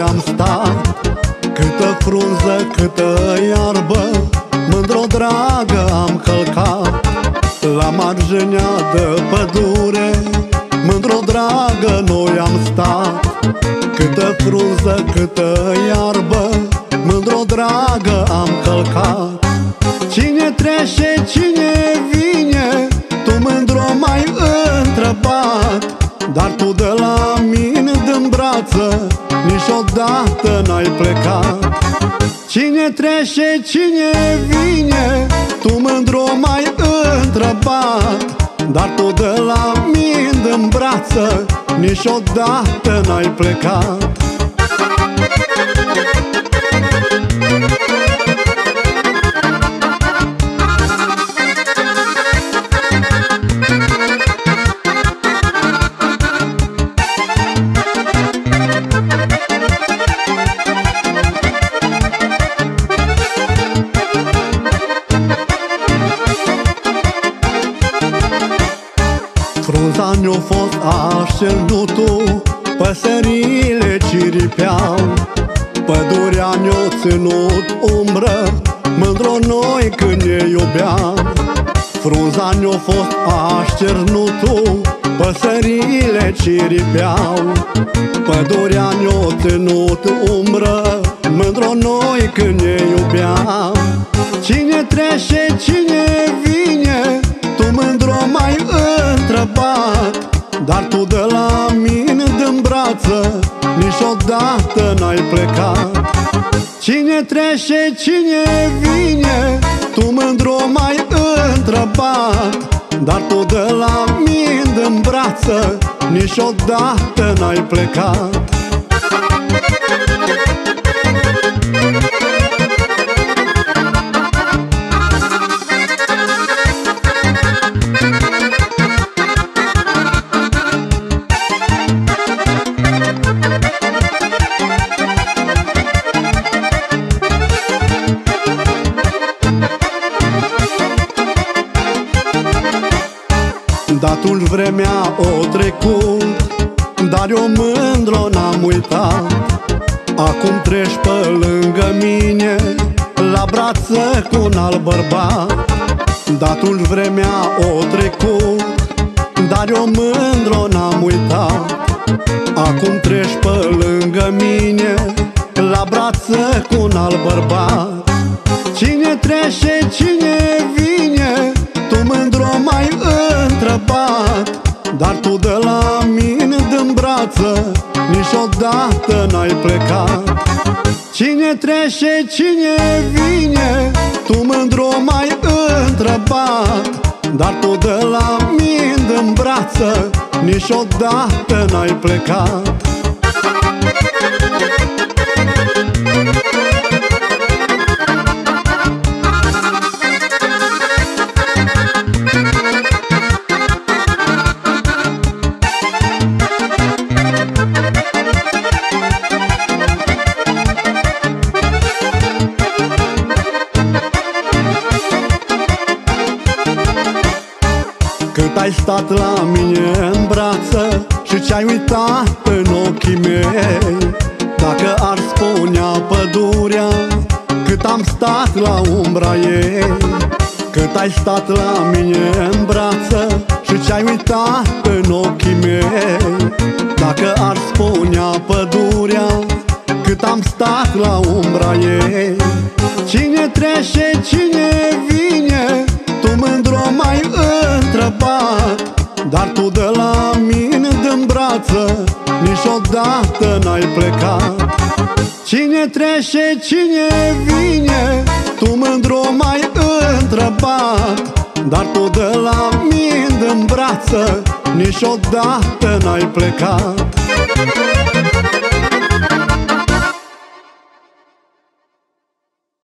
am stat. Câtă frunză, câtă iarbă, mândr-o dragă am călcat. La marginea de pădure, mândr-o dragă noi am stat. Câtă frunză, câtă iarbă, mândr-o dragă am călcat. Cine trece, cine vine, tu mândro m-ai întrebat. Dar tu de la mine din brață niciodată n-ai plecat. Cine trece, cine vine, tu mândro m-ai întrebat. Dar tu de la mine din brață niciodată n-ai plecat. Frunza ne-a fost așternutul, păsările ciripeau. Pădurea ne-a ținut umbră, mândro noi când ne iubeam. Frunza ne-a fost așternutul, păsările ciripeau. Pădurea ne-a ținut umbră, mândro noi când ne iubeam. Cine trece, cine vine, tu mândro m-ai întrebat. Dar tu de la mine din brață niciodată n-ai plecat. Cine trece, cine vine, tu mândro m-ai întrebat. Dar tu de la mine din brață niciodată n-ai plecat. Datul vremea o trecut, dar eu mândro n-am uitat. Acum treci pe lângă mine, la brață cu un alt bărbat. Datul vremea o trecut, dar eu mândro n-am uitat. Acum treci pe lângă mine, la brață cu un alt bărbat. Cine trece, cine vine, tu mândro m-ai întrebat. Dar tu de la mine din brață niciodată n-ai plecat. Cine trece, cine vine, tu mândro m-ai întrebat. Dar tu de la mine din brață niciodată n-ai plecat. Cât ai stat la mine în brață și ce-ai uitat în ochii mei. Dacă ar spunea pădurea cât am stat la umbra ei. Cât ai stat la mine în brață și ce-ai uitat în ochii mei. Dacă ar spunea pădurea cât am stat la umbra ei. Cine trece, cine vine, tu mândro m-ai întrebat. Dar tu de la mine din brață niciodată n-ai plecat. Cine trece, cine vine, tu mândro m-ai întrebat. Dar tu de la mine din brață niciodată n-ai plecat.